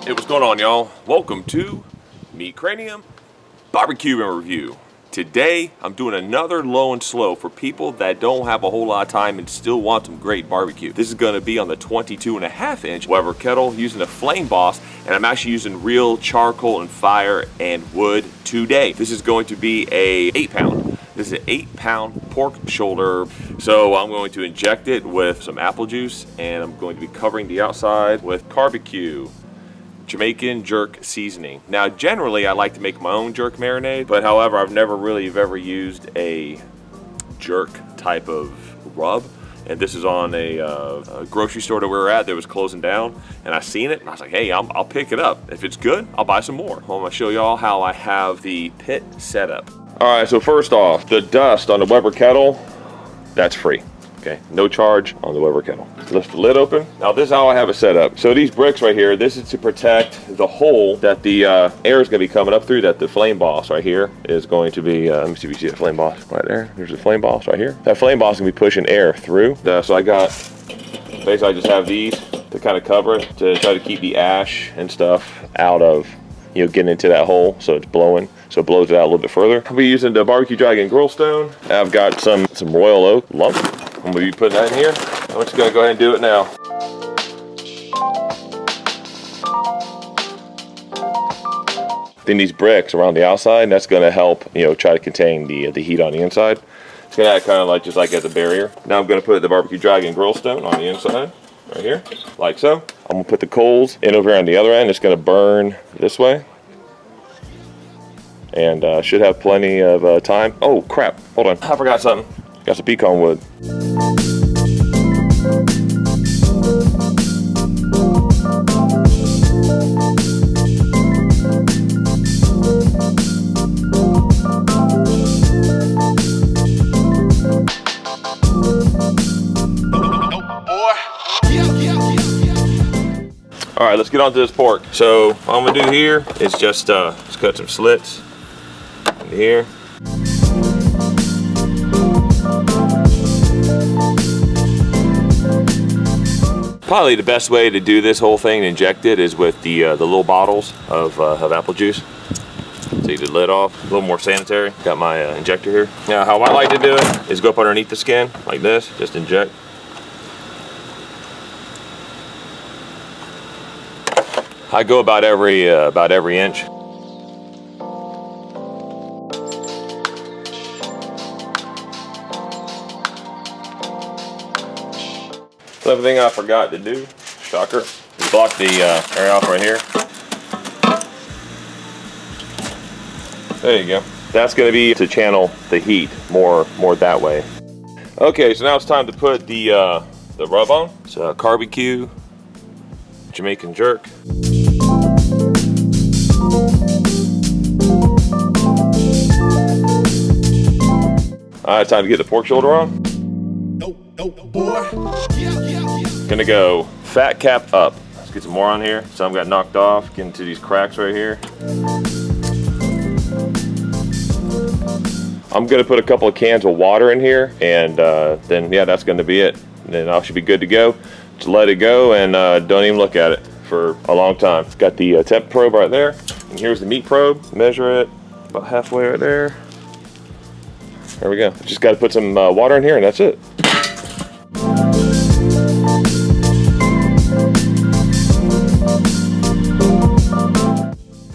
Hey, what's going on, y'all? Welcome to Meat Cranium Barbecue and Review. Today, I'm doing another low and slow for people that don't have a whole lot of time and still want some great barbecue. This is going to be on the 22.5-inch Weber kettle using a flame boss, and I'm actually using real charcoal and fire and wood today. This is going to be a 8-pound. This is an 8-pound pork shoulder. So I'm going to inject it with some apple juice, and I'm going to be covering the outside with barbecue Jamaican jerk seasoning. Now, generally, I like to make my own jerk marinade, but however, I've never really ever used a jerk type of rub. And this is on a grocery store that we were at that was closing down, and I seen it, and I was like, hey, I'll pick it up. If it's good, I'll buy some more. I'm gonna show y'all how I have the pit set up. All right, so first off, the dust on the Weber kettle, that's free. Okay, no charge on the Weber kettle. Lift the lid open. Now this is how I have it set up. So these bricks right here, this is to protect the hole that the air is gonna be coming up through, that the flame boss right here is going to be, let me see if you see the flame boss right there. There's the flame boss right here. That flame boss is gonna be pushing air through. So I got, basically I just have these to kind of cover it, to try to keep the ash and stuff out of, getting into that hole, so it's blowing, so it blows it out a little bit further. I'll be using the barbecue dragon grill stone. I've got some royal oak lump. I'm gonna be putting that in here. I'm just gonna go ahead and do it now. Then these bricks around the outside, and that's gonna help, try to contain the heat on the inside. It's gonna act kind of like just like as a barrier. Now I'm gonna put the barbecue dragon grill stone on the inside, right here, like so. I'm gonna put the coals in over here on the other end. It's gonna burn this way, and should have plenty of time. Oh crap! Hold on, I forgot something. Got some pecan wood. All right, let's get on to this pork. So what I'm gonna do here is just cut some slits in here. Probably the best way to do this whole thing, inject it, is with the little bottles of apple juice. Take the lid off, a little more sanitary. Got my injector here. Now, how I like to do it is go up underneath the skin like this, just inject. I go about every inch. So everything I forgot to do, shocker, is block the air off right here. There you go. That's going to be to channel the heat more that way. Okay, so now it's time to put the rub on. So barbecue Jamaican jerk. All right, time to get the pork shoulder on. Gonna go fat cap up. Let's get some more on here. Some got knocked off. Get into these cracks right here. I'm gonna put a couple of cans of water in here, and then yeah, that's gonna be it. And then I should be good to go. Just let it go and don't even look at it for a long time. It's got the temp probe right there, and here's the meat probe. Measure it about halfway right there. There we go. Just got to put some water in here, and that's it.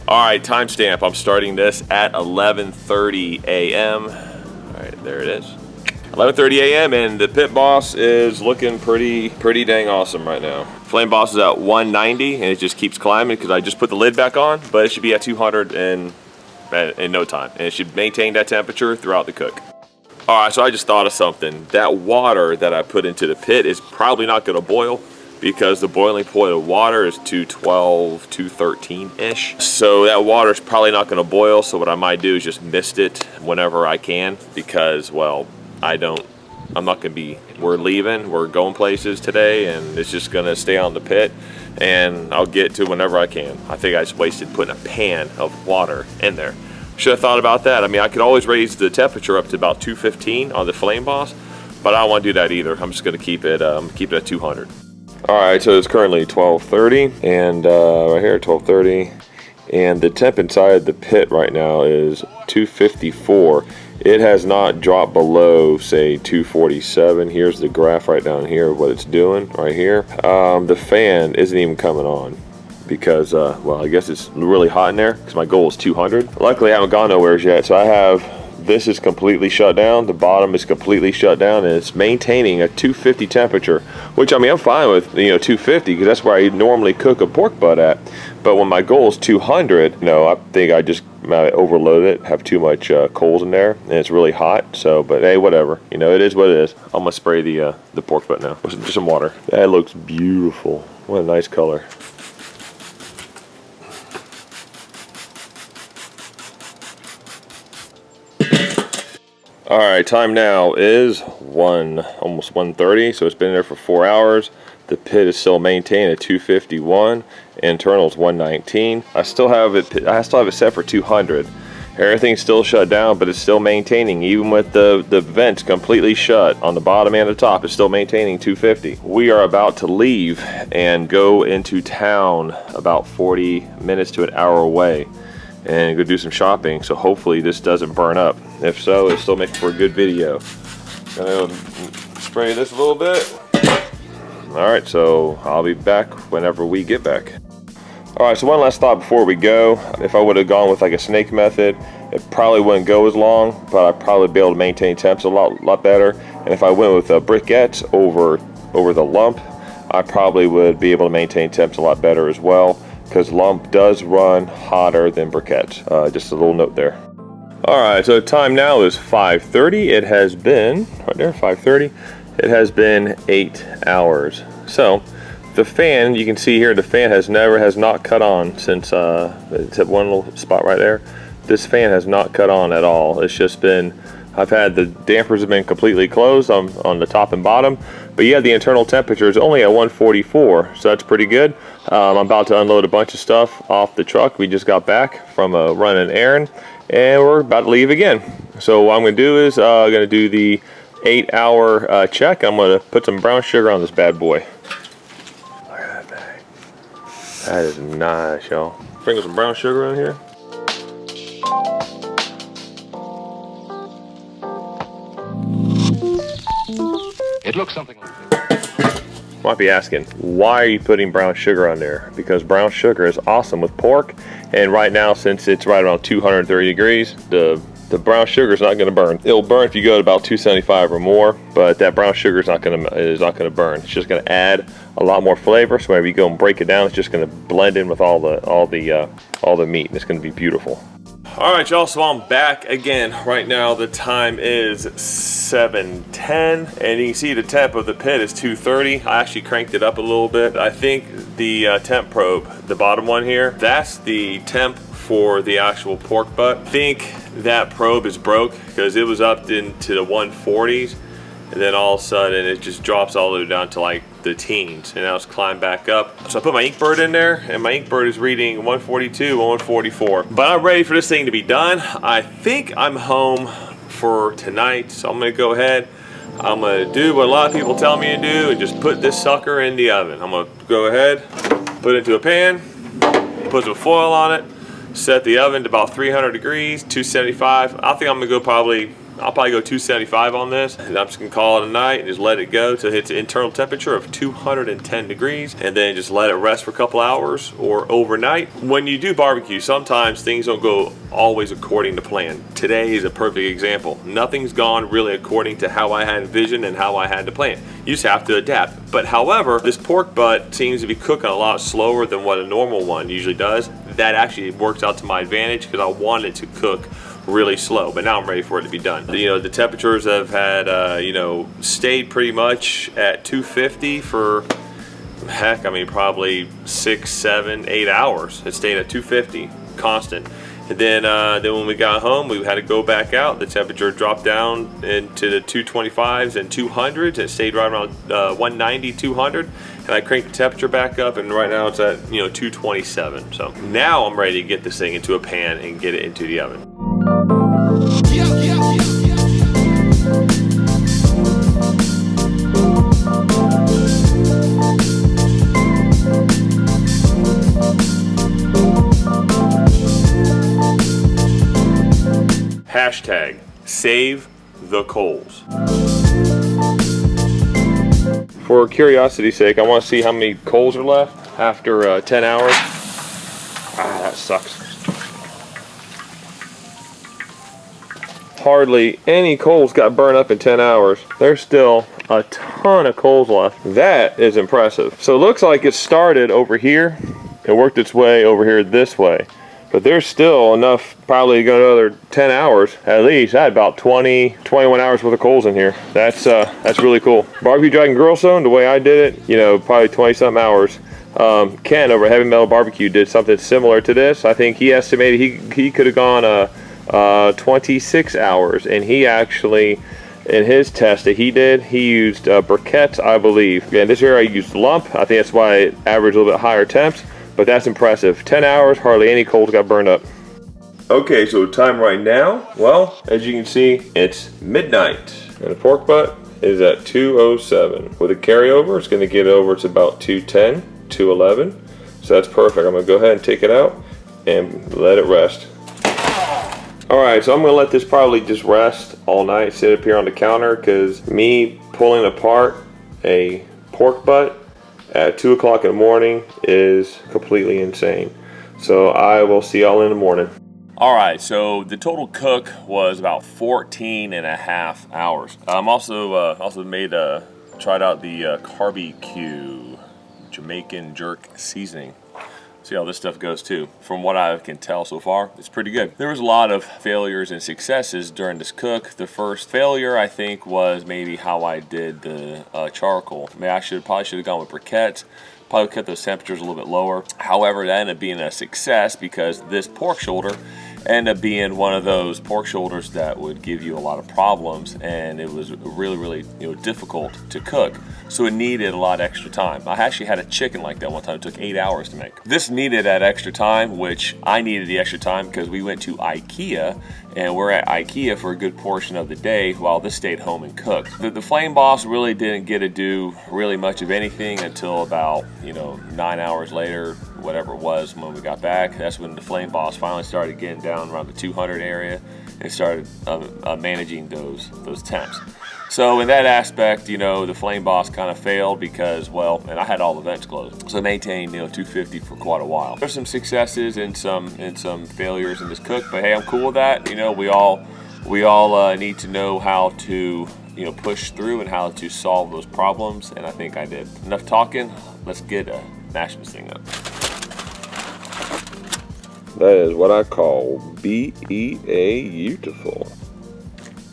All right, timestamp. I'm starting this at 11:30 a.m. All right, there it is. 11:30 a.m. and the pit boss is looking pretty dang awesome right now. Flame boss is at 190, and it just keeps climbing because I just put the lid back on, but it should be at 200 in no time, and it should maintain that temperature throughout the cook. All right, so I just thought of something. That water that I put into the pit is probably not going to boil, because the boiling point of water is 212, 213-ish. So that water is probably not going to boil, so what I might do is just mist it whenever I can, because, well, I'm not going to be, we're leaving, we're going places today, and it's just going to stay on the pit, and I'll get to whenever I can. I think I just wasted putting a pan of water in there. Should have thought about that. I mean, I could always raise the temperature up to about 215 on the flame boss, but I don't want to do that either. I'm just going to keep it at 200. Alright, so it's currently 12:30, and right here, 12:30, and the temp inside the pit right now is 254. It has not dropped below, say, 247. Here's the graph right down here of what it's doing right here. The fan isn't even coming on because, well, I guess it's really hot in there because my goal is 200. Luckily, I haven't gone nowhere yet, so I have... This is completely shut down. The bottom is completely shut down, and it's maintaining a 250 temperature, which, I mean, I'm fine with, 250 because that's where I normally cook a pork butt at. But when my goal is 200, I think I just overload it, have too much coals in there, and it's really hot. So, but hey, whatever. It is what it is. I'm gonna spray the pork butt now with just some water. That looks beautiful. What a nice color. Alright, time now is almost 1:30, so it's been there for 4 hours. The pit is still maintained at 251. Internal is 119. I still have it set for 200. Everything's still shut down, but it's still maintaining, even with the vents completely shut on the bottom and the top. It's still maintaining 250. We are about to leave and go into town about 40 minutes to an hour away and go do some shopping, so hopefully this doesn't burn up. If so, it'll still make for a good video. Gonna spray this a little bit. Alright, so I'll be back whenever we get back. Alright, so one last thought before we go. If I would have gone with like a snake method, it probably wouldn't go as long, but I'd probably be able to maintain temps a lot better. And if I went with briquettes over the lump, I probably would be able to maintain temps a lot better as well, because lump does run hotter than briquettes. Just a little note there. Alright, so time now is 5:30. It has been, right there, 5:30. It has been 8 hours. So, the fan, you can see here, the fan has not cut on since, except one little spot right there. This fan has not cut on at all. It's just been, I've had the dampers have been completely closed on the top and bottom, but yeah, the internal temperature is only at 144, so that's pretty good. I'm about to unload a bunch of stuff off the truck. We just got back from a run an errand, and we're about to leave again. So what I'm going to do is I'm going to do the 8-hour check. I'm going to put some brown sugar on this bad boy. Look at that thing. That is nice, y'all. Sprinkle some brown sugar in here. It looks something like this. Might be asking, why are you putting brown sugar on there? Because brown sugar is awesome with pork, and right now, since it's right around 230 degrees, the brown sugar is not going to burn. It'll burn if you go to about 275 or more, but that brown sugar is not going to burn. It's just going to add a lot more flavor. So whenever you go and break it down, it's just going to blend in with all the meat, and it's going to be beautiful. All right, y'all, so I'm back again. Right now, the time is 7:10, and you can see the temp of the pit is 230. I actually cranked it up a little bit. I think the temp probe, the bottom one here, that's the temp for the actual pork butt. I think that probe is broke because it was up into the 140s, and then all of a sudden it just drops all the way down to like the teens, and now it's climbed back up. So I put my Inkbird in there, and my Inkbird is reading 142 and 144. But I'm ready for this thing to be done. I think I'm home for tonight, so I'm gonna go ahead. I'm gonna do what a lot of people tell me to do and just put this sucker in the oven. I'm gonna go ahead, put it into a pan, put some foil on it, set the oven to about 300 degrees, 275. I think I'm gonna go I'll probably go 275 on this, and I'm just gonna call it a night and just let it go till it hits an internal temperature of 210 degrees, and then just let it rest for a couple hours or overnight. When you do barbecue, sometimes things don't go always according to plan. Today is a perfect example. Nothing's gone really according to how I had envisioned and how I had to plan. You just have to adapt. But however, this pork butt seems to be cooking a lot slower than what a normal one usually does. That actually works out to my advantage because I want it to cook really slow, but now I'm ready for it to be done. The temperatures have had stayed pretty much at 250 for heck, I mean probably 6, 7, 8 hours. It stayed at 250 constant. And then when we got home, we had to go back out. The temperature dropped down into the 225s and 200s. It stayed right around 190, 200. And I cranked the temperature back up, and right now it's at 227. So now I'm ready to get this thing into a pan and get it into the oven. Hashtag save the coals. For curiosity's sake, I want to see how many coals are left after 10 hours. That sucks. Hardly any coals got burned up in 10 hours. There's still a ton of coals left. That is impressive. So it looks like it started over here and worked its way over here this way. But there's still enough, probably to go another 10 hours at least. I had about 20, 21 hours worth of coals in here. That's really cool. Barbecue Dragon Grill Zone, the way I did it, you know, probably 20 something hours. Ken over at Heavy Metal Barbecue did something similar to this. I think he estimated he could have gone 26 hours, and he actually, in his test that he did, he used briquettes, I believe. And this year I used lump. I think that's why it averaged a little bit higher temps. But that's impressive. 10 hours, hardly any coals got burned up. Okay, so time right now, well, as you can see, it's midnight. And the pork butt is at 207. With a carryover, it's gonna get over to about 210, 211. So that's perfect. I'm gonna go ahead and take it out and let it rest. All right, so I'm gonna let this probably just rest all night, sit up here on the counter, because me pulling apart a pork butt at 2 o'clock in the morning is completely insane. So I will see y'all in the morning. All right, so the total cook was about 14 and a half hours. I'm also tried out the barbecue Jamaican jerk seasoning. See how this stuff goes too. From what I can tell so far, it's pretty good. There was a lot of failures and successes during this cook. The first failure, I think, was maybe how I did the charcoal. I mean, I probably should have gone with briquettes. Probably cut those temperatures a little bit lower. However, that ended up being a success because this pork shoulder ended up being one of those pork shoulders that would give you a lot of problems, and it was really difficult to cook. So it needed a lot of extra time. I actually had a chicken like that one time. It took 8 hours to make. This needed that extra time, which I needed the extra time because we went to IKEA, and we're at IKEA for a good portion of the day while this stayed home and cooked. The Flame Boss really didn't get to do really much of anything until about 9 hours later, whatever it was, when we got back. That's when the Flame Boss finally started getting down around the 200 area and started managing those temps. So in that aspect, the Flame Boss kind of failed because, well, and I had all the vents closed. So I maintained, 250 for quite a while. There's some successes and some failures in this cook, but hey, I'm cool with that. We all need to know how to, push through and how to solve those problems, and I think I did. Enough talking. Let's mash this thing up. That is what I call beautiful.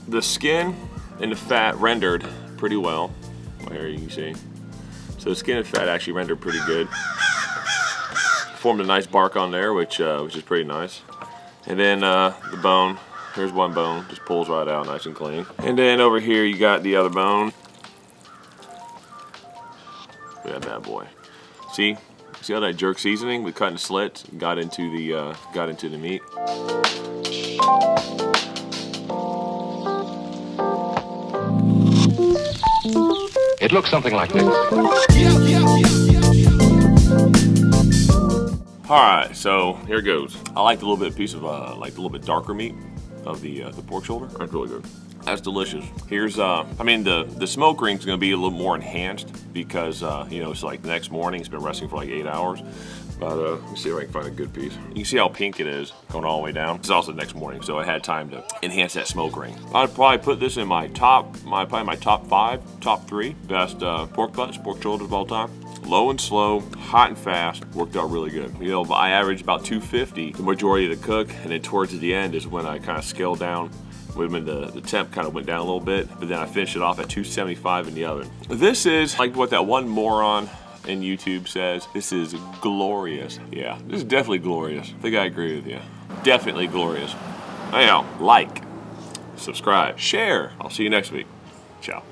The skin and the fat rendered pretty well. Right here you can see. So the skin and fat actually rendered pretty good. Formed a nice bark on there, which is pretty nice. And then the bone. Here's one bone, just pulls right out nice and clean. And then over here you got the other bone. Look at that bad boy. See how that jerk seasoning we cut in slits got into the meat. It looks something like this. All right, so here it goes. I like a little bit piece of a little bit darker meat of the pork shoulder. That's really good. That's delicious. Here's the smoke ring's gonna be a little more enhanced because it's like the next morning. It's been resting for like 8 hours. But let me see if I can find a good piece. You can see how pink it is going all the way down. It's also the next morning, so I had time to enhance that smoke ring. I'd probably put this in my top 3 best pork shoulders of all time. Low and slow, hot and fast, worked out really good. I averaged about 250 the majority of the cook, and then towards the end is when I kind of scaled down. When the temp kind of went down a little bit, but then I finished it off at 275 in the oven. This is like what that one moron in YouTube says. This is glorious. Yeah, this is definitely glorious. I think I agree with you. Definitely glorious. Anyhow, like, subscribe, share. I'll see you next week. Ciao.